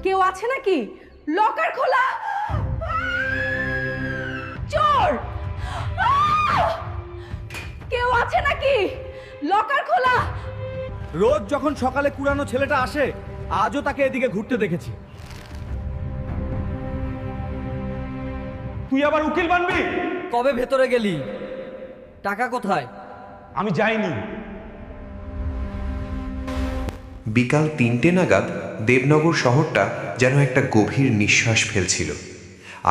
কেউ আছে নাকি? লকার খোলা! চোর! কেউ আছে নাকি? লকার খোলা! রোজ যখন সকালে কুড়ানো ছেলেটা আসে, আজও তাকে এদিকে ঘুরতে দেখেছি। তুই আবার উকিল বানবি? কবে ভেতরে গেলি? টাকা কোথায়? আমি যাইনি। বিকাল ৩টে নাগাদ দেবনগর শহরটা যেন একটা গভীর নিঃশ্বাস ফেলছিল।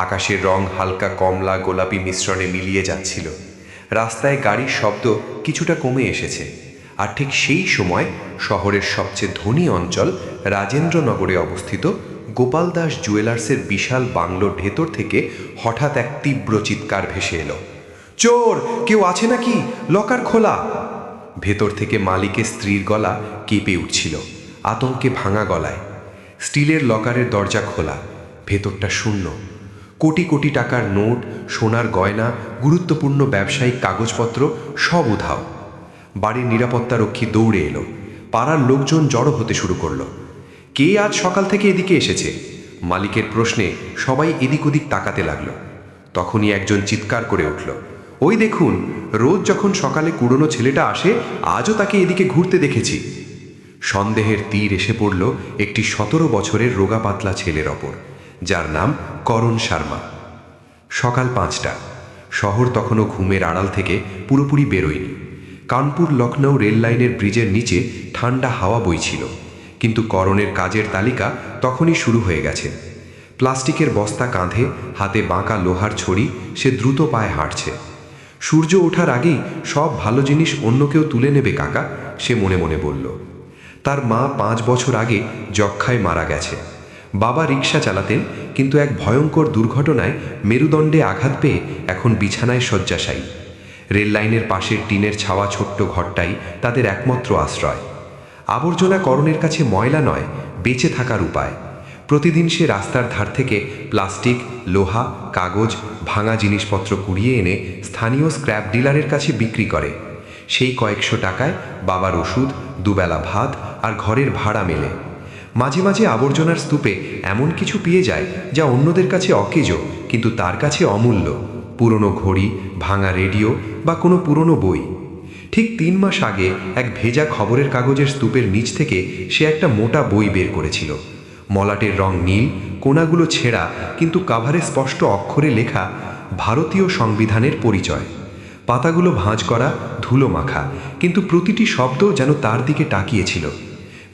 আকাশের রং হালকা কমলা গোলাপি মিশ্রণে মিলিয়ে যাচ্ছিল। রাস্তায় গাড়ির শব্দ কিছুটা কমে এসেছে। আর ঠিক সেই সময় শহরের সবচেয়ে ধনী অঞ্চল রাজেন্দ্রনগরে অবস্থিত গোপাল দাস জুয়েলার্সের বিশাল বাংলোর ভেতর থেকে হঠাৎ এক তীব্র চিৎকার ভেসে এলো। চোর! কেউ আছে নাকি? লকার খোলা! ভেতর থেকে মালিকের স্ত্রীর গলা কেঁপে উঠছিল আতঙ্কে ভাঙা গলায়। স্টিলের লকারের দরজা খোলা, ভেতরটা শূন্য। কোটি কোটি টাকার নোট, সোনার গয়না, গুরুত্বপূর্ণ ব্যবসায়িক কাগজপত্র সব উধাও। বাড়ির নিরাপত্তারক্ষী দৌড়ে এলো। পাড়ার লোকজন জড়ো হতে শুরু করলো। কে আজ সকাল থেকে এদিকে এসেছে? মালিকের প্রশ্নে সবাই এদিক ওদিক তাকাতে লাগলো। তখনই একজন চিৎকার করে উঠল, ওই দেখুন, রোজ যখন সকালে কুড়োনো ছেলেটা আসে, আজও তাকে এদিকে ঘুরতে দেখেছি। সন্দেহের তীর এসে পড়ল একটি ১৭ বছরের রোগা পাতলা ছেলের ওপর, যার নাম করণ শর্মা। সকাল ৫টা। শহর তখনও ঘুমের আড়াল থেকে পুরোপুরি বেরোয়নি। কানপুর লখনৌ রেল লাইনের ব্রিজের নিচে ঠান্ডা হাওয়া বইছিল, কিন্তু করণের কাজের তালিকা তখনই শুরু হয়ে গেছে। প্লাস্টিকের বস্তা কাঁধে, হাতে বাঁকা লোহার ছড়ি, সে দ্রুত পায়ে হাঁটছে। সূর্য ওঠার আগেই সব ভালো জিনিস অন্য কেউ তুলে নেবে কাকা, সে মনে মনে বলল। তার মা ৫ বছর আগে যক্ষ্মায় মারা গেছে। বাবা রিক্সা চালাতেন, কিন্তু এক ভয়ঙ্কর দুর্ঘটনায় মেরুদণ্ডে আঘাত পেয়ে এখন বিছানায় শয্যাশায়ী। রেল লাইনের পাশের টিনের ছাওয়া ছোট্ট ঘরটাই তাদের একমাত্র আশ্রয়। আবর্জনা করণের কাছে ময়লা নয়, বেঁচে থাকার উপায়। প্রতিদিন সে রাস্তার ধার থেকে প্লাস্টিক, লোহা, কাগজ, ভাঙা জিনিসপত্র কুড়িয়ে এনে স্থানীয় স্ক্র্যাপ ডিলারের কাছে বিক্রি করে। সেই কয়েকশো টাকায় বাবার ওষুধ, দুবেলা ভাত আর ঘরের ভাড়া মেলে। মাঝে মাঝে আবর্জনার স্তূপে এমন কিছু পেয়ে যায় যা অন্যদের কাছে অকেজো, কিন্তু তার কাছে অমূল্য। পুরনো ঘড়ি, ভাঙা রেডিও বা কোনো পুরনো বই। ঠিক ৩ মাস আগে এক ভেজা খবরের কাগজের স্তূপের নিচ থেকে সে একটা মোটা বই বের করেছিল। মলাটের রং নীল, কোণাগুলো ছেঁড়া, কিন্তু কাভারে স্পষ্ট অক্ষরে লেখা ভারতীয় সংবিধানের পরিচয়। পাতাগুলো ভাঁজ করা, ধুলো মাখা, কিন্তু প্রতিটি শব্দ যেন তার দিকে তাকিয়েছিল।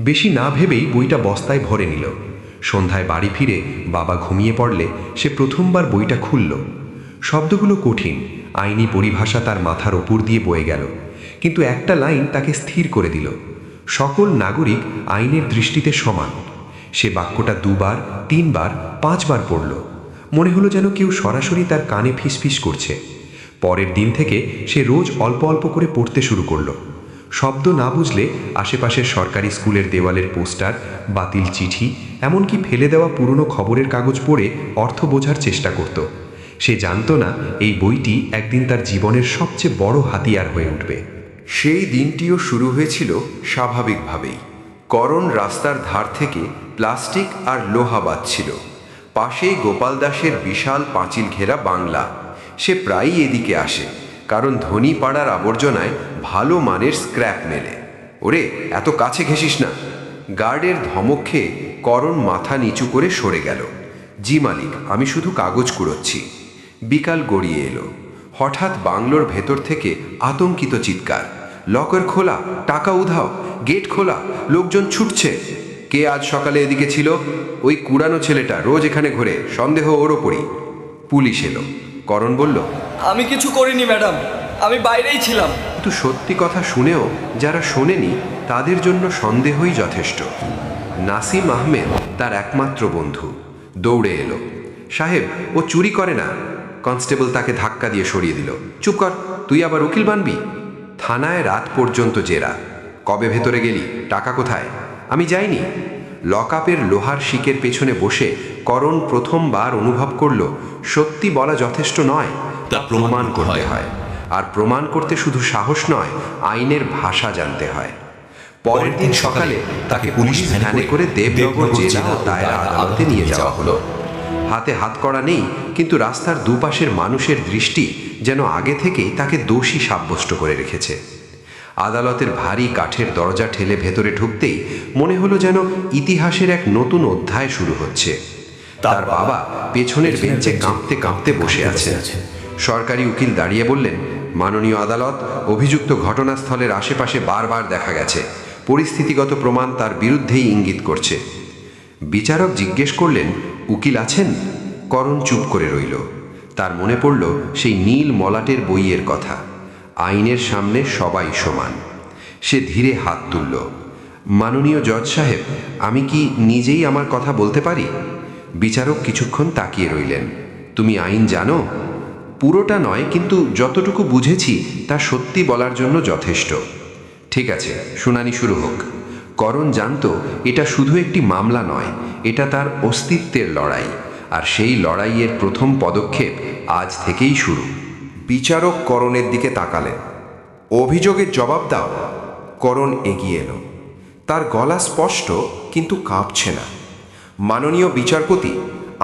বেশি না ভেবেই বইটা বস্তায় ভরে নিল। সন্ধ্যায় বাড়ি ফিরে বাবা ঘুমিয়ে পড়লে সে প্রথমবার বইটা খুলল। শব্দগুলো কঠিন, আইনি পরিভাষা তার মাথার ওপর দিয়ে বয়ে গেল, কিন্তু একটা লাইন তাকে স্থির করে দিল, সকল নাগরিক আইনের দৃষ্টিতে সমান। সে বাক্যটা ২বার, ৩বার, ৫বার পড়ল। মনে হলো যেন কেউ সরাসরি তার কানে ফিসফিস করছে। পরের দিন থেকে সে রোজ অল্প অল্প করে পড়তে শুরু করলো। শব্দ না বুঝলে আশেপাশের সরকারি স্কুলের দেওয়ালের পোস্টার, বাতিল চিঠি, এমনকি ফেলে দেওয়া পুরনো খবরের কাগজ পড়ে অর্থ বোঝার চেষ্টা করত। সে জানত না এই বইটি একদিন তার জীবনের সবচেয়ে বড় হাতিয়ার হয়ে উঠবে। সেই দিনটিও শুরু হয়েছিল স্বাভাবিকভাবেই। করণ রাস্তার ধার থেকে প্লাস্টিক আর লোহা বাঁধছিল। পাশেই গোপাল দাসের বিশাল পাঁচিল ঘেরা বাংলা। সে প্রায়ই এদিকে আসে, কারণ ধনী পাড়ার আবর্জনায় ভালো মানের স্ক্র্যাপ মেলে। ওরে, এত কাছে ঘেঁষিস না! গার্ডের ধমক খেয়ে করণ মাথা নিচু করে সরে গেল। জি মালিক, আমি শুধু কাগজ কুড়োচ্ছি। বিকাল গড়িয়ে এলো। হঠাৎ বাংলোর ভেতর থেকে আতঙ্কিত চিৎকার, লকার খোলা, টাকা উধাও, গেট খোলা, লোকজন ছুটছে। কে আজ সকালে এদিকে ছিল? ওই কুড়ানো ছেলেটা রোজ এখানে ঘোরে, সন্দেহ ওর ওপরই। পুলিশ এলো। করণ বলল, আমি কিছু করিনি ম্যাডাম, আমি বাইরেই ছিলাম। কিন্তু সত্যি কথা শুনেও যারা শোনেনি তাদের জন্য সন্দেহই যথেষ্ট। নাসিম আহমেদ তার একমাত্র বন্ধু। দৌড়ে এলো। সাহেব, ও চুরি করে না। কনস্টেবল তাকে ধাক্কা দিয়ে সরিয়ে দিল। চুপ কর, তুই আবার উকিল বানবি? থানায় রাত পর্যন্ত জেরা। কবে ভেতরে গেলি? টাকা কোথায়? আমি যাইনি। লকআপের লোহার শিকের পেছনে বসে করণ প্রথমবার অনুভব করল সত্যি বলা যথেষ্ট নয়, তা প্রমাণ করতে হয়। আর প্রমাণ করতে শুধু সাহস নয়, আইনের ভাষা জানতে হয়। পরের দিন সকালে তাকে পুলিশ ভ্যানে করে দেবনগর জেলা ও দায়রা আদালতে নিয়ে যাওয়া হলো। হাতে হাতকড়া নেই, কিন্তু রাস্তার দুপাশের মানুষের দৃষ্টি যেন আগে থেকেই তাকে দোষী সাব্যস্ত করে রেখেছে। আদালতের ভারী কাঠের দরজা ঠেলে ভেতরে ঢুকতেই মনে হলো যেন ইতিহাসের এক নতুন অধ্যায় শুরু হচ্ছে। তার বাবা পেছনের বেঞ্চে কাঁপতে কাঁপতে বসে আছে। সরকারি উকিল দাঁড়িয়ে বললেন, মাননীয় আদালত, অভিযুক্ত ঘটনাস্থলের আশেপাশে বারবার দেখা গেছে, পরিস্থিতিগত প্রমাণ তার বিরুদ্ধেই ইঙ্গিত করছে। বিচারক জিজ্ঞেস করলেন, উকিল আছেন? করণ চুপ করে রইল। তার মনে পড়ল সেই নীল মলাটের বইয়ের কথা, আইনের সামনে সবাই সমান। সে ধীরে হাত তুলল। মাননীয় জজ সাহেব, আমি কি নিজেই আমার কথা বলতে পারি? বিচারক কিছুক্ষণ তাকিয়ে রইলেন। তুমি আইন জানো? পুরোটা নয়, কিন্তু যতটুকু বুঝেছি তা সত্যি বলার জন্য যথেষ্ট। ঠিক আছে, শুনানি শুরু হোক। করণ জানত এটা শুধু একটি মামলা নয়, এটা তার অস্তিত্বের লড়াই, আর সেই লড়াইয়ের প্রথম পদক্ষেপ আজ থেকেই শুরু। বিচারক করণের দিকে তাকালেন। অভিযোগের জবাব দাও। করণ এগিয়ে এলো। তার গলা স্পষ্ট, কিন্তু কাঁপছে না। মাননীয় বিচারপতি,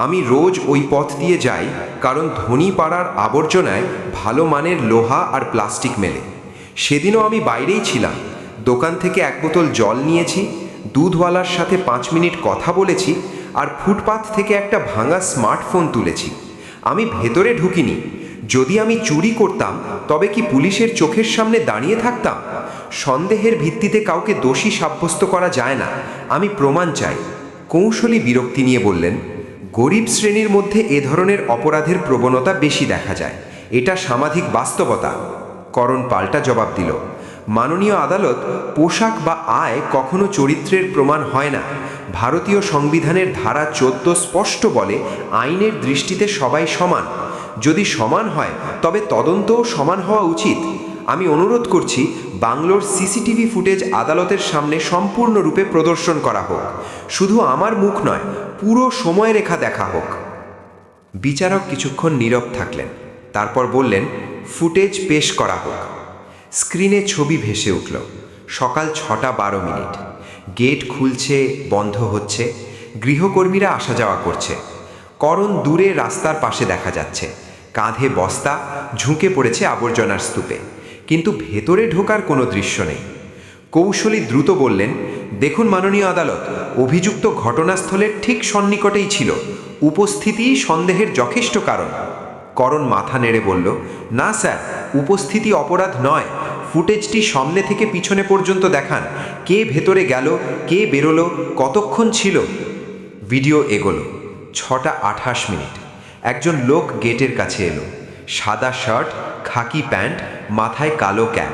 আমি রোজ ওই পথ দিয়ে যাই, কারণ ধনী পাড়ার আবর্জনায় ভালো মানের লোহা আর প্লাস্টিক মেলে। সেদিনও আমি বাইরেই ছিলাম, দোকান থেকে এক বোতল জল নিয়েছি, দুধওয়ালার সাথে 5 মিনিট কথা বলেছি, আর ফুটপাথ থেকে একটা ভাঙা স্মার্টফোন তুলেছি। আমি ভেতরে ঢুকিনি। যদি আমি চুরি করতাম তবে কি পুলিশের চোখের সামনে দাঁড়িয়ে থাকতাম? সন্দেহের ভিত্তিতে কাউকে দোষী সাব্যস্ত করা যায় না। আমি প্রমাণ চাই। কৌশলী বিরক্তি নিয়ে বললেন, গরিব শ্রেণীর মধ্যে এ ধরনের অপরাধের প্রবণতা বেশি দেখা যায়, এটা সামাজিক বাস্তবতা। করণ পাল্টা জবাব দিল, মাননীয় আদালত, পোশাক বা আয় কখনো চরিত্রের প্রমাণ হয় না। ভারতীয় সংবিধানের ধারা 14 স্পষ্ট বলে, আইনের দৃষ্টিতে সবাই সমান। যদি সমান হয় তবে তদন্তও সমান হওয়া উচিত। আমি অনুরোধ করছি, বাংলোর সিসিটিভি ফুটেজ আদালতের সামনে সম্পূর্ণরূপে প্রদর্শন করা হোক। শুধু আমার মুখ নয়, পুরো সময়রেখা দেখা হোক। বিচারক কিছুক্ষণ নীরব থাকলেন, তারপর বললেন, ফুটেজ পেশ করা হোক। স্ক্রিনে ছবি ভেসে উঠল। সকাল 6:12। গেট খুলছে, বন্ধ হচ্ছে, গৃহকর্মীরা আসা যাওয়া করছে। করণ দূরে রাস্তার পাশে দেখা যাচ্ছে, কাঁধে বস্তা, ঝুঁকে পড়েছে আবর্জনার স্তূপে, কিন্তু ভেতরে ঢোকার কোনো দৃশ্য নেই। কৌশলী দ্রুত বললেন, দেখুন মাননীয় আদালত, অভিযুক্ত ঘটনাস্থলের ঠিক সন্নিকটেই ছিল, উপস্থিতিই সন্দেহের যথেষ্ট কারণ। করণ মাথা নেড়ে বলল, না স্যার, উপস্থিতি অপরাধ নয়। ফুটেজটি সামনে থেকে পিছনে পর্যন্ত দেখান। কে ভেতরে গেল, কে বেরোলো, কতক্ষণ ছিল। ভিডিও এগোলো। 6:28। একজন লোক গেটের কাছে এলো, সাদা শার্ট, খাকি প্যান্ট, মাথায় কালো ক্যাপ,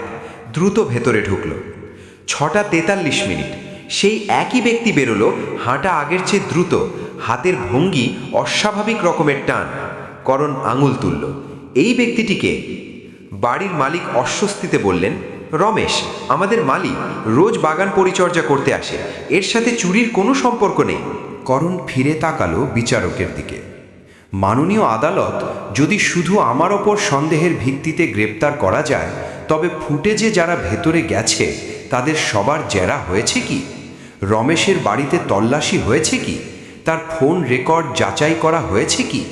দ্রুত ভেতরে ঢুকলো। 6:43। সেই একই ব্যক্তি বেরোলো, হাঁটা আগের চেয়ে দ্রুত, হাতের ভঙ্গি অস্বাভাবিক রকমের টান। করণ আঙুল তুলল, এই ব্যক্তিটিকে? বাড়ির মালিক অস্বস্তিতে বললেন, রমেশ, আমাদের মালিক, রোজ বাগান পরিচর্যা করতে আসে, এর সাথে চুরির কোনো সম্পর্ক নেই। করণ ফিরে তাকালো বিচারকের দিকে। মাননীয় আদালত, যদি শুধু আমার ওপর সন্দেহের ভিত্তিতে গ্রেপ্তার করা যায়, তবে ফুটেজে যারা ভেতরে গেছে তাদের সবার জেরা হয়েছে কি? রমেশের বাড়িতে তল্লাশি হয়েছে কি? তার ফোন রেকর্ড যাচাই করা হয়েছে কি?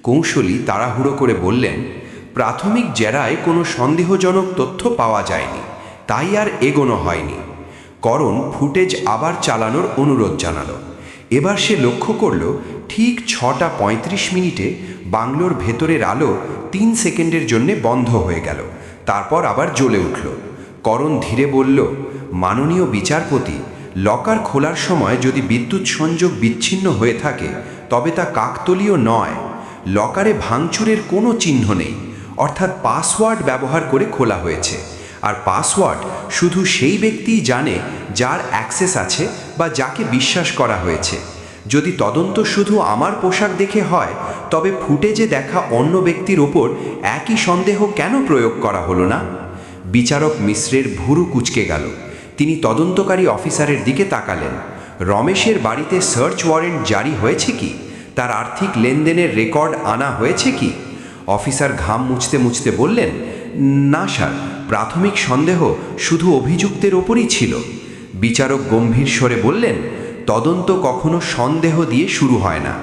কৌশলী তাড়াহুড়ো করে বললেন, প্রাথমিক জেরায় কোনো সন্দেহজনক তথ্য পাওয়া যায়নি, তাই আর এগোনো হয়নি। করণ ফুটেজ আবার চালানোর অনুরোধ জানালো। এবার সে লক্ষ্য করল, ঠিক 6:35 বাংলোর ভেতরের আলো 3 সেকেন্ডের জন্যে বন্ধ হয়ে গেল, তারপর আবার জ্বলে উঠল। করণ ধীরে বলল, মাননীয় বিচারপতি, লকার খোলার সময় যদি বিদ্যুৎ সংযোগ বিচ্ছিন্ন হয়ে থাকে তবে তা কাকতালীয় নয়। লকারে ভাঙচুরের কোনো চিহ্ন নেই, অর্থাৎ পাসওয়ার্ড ব্যবহার করে খোলা হয়েছে, আর পাসওয়ার্ড শুধু সেই ব্যক্তিই জানে যার অ্যাক্সেস আছে বা যাকে বিশ্বাস করা হয়েছে। যদি তদন্ত শুধু আমার পোশাক দেখে হয়, তবে ফুটেজে দেখা অন্য ব্যক্তির ওপর একই সন্দেহ কেন প্রয়োগ করা হলো না? বিচারক মিশ্রের ভুরু কুঁচকে গেল। তিনি তদন্তকারী অফিসারের দিকে তাকালেন। রমেশের বাড়িতে সার্চ ওয়ারেন্ট জারি হয়েছে কি? তার আর্থিক লেনদেনের রেকর্ড আনা হয়েছে কি? অফিসার ঘাম মুছতে মুছতে বললেন, না স্যার, প্রাথমিক সন্দেহ শুধু অভিযুক্তের ওপরই ছিল। বিচারক গম্ভীর স্বরে বললেন, তদন্ত কখনো সন্দেহ দিয়ে শুরু হয় না,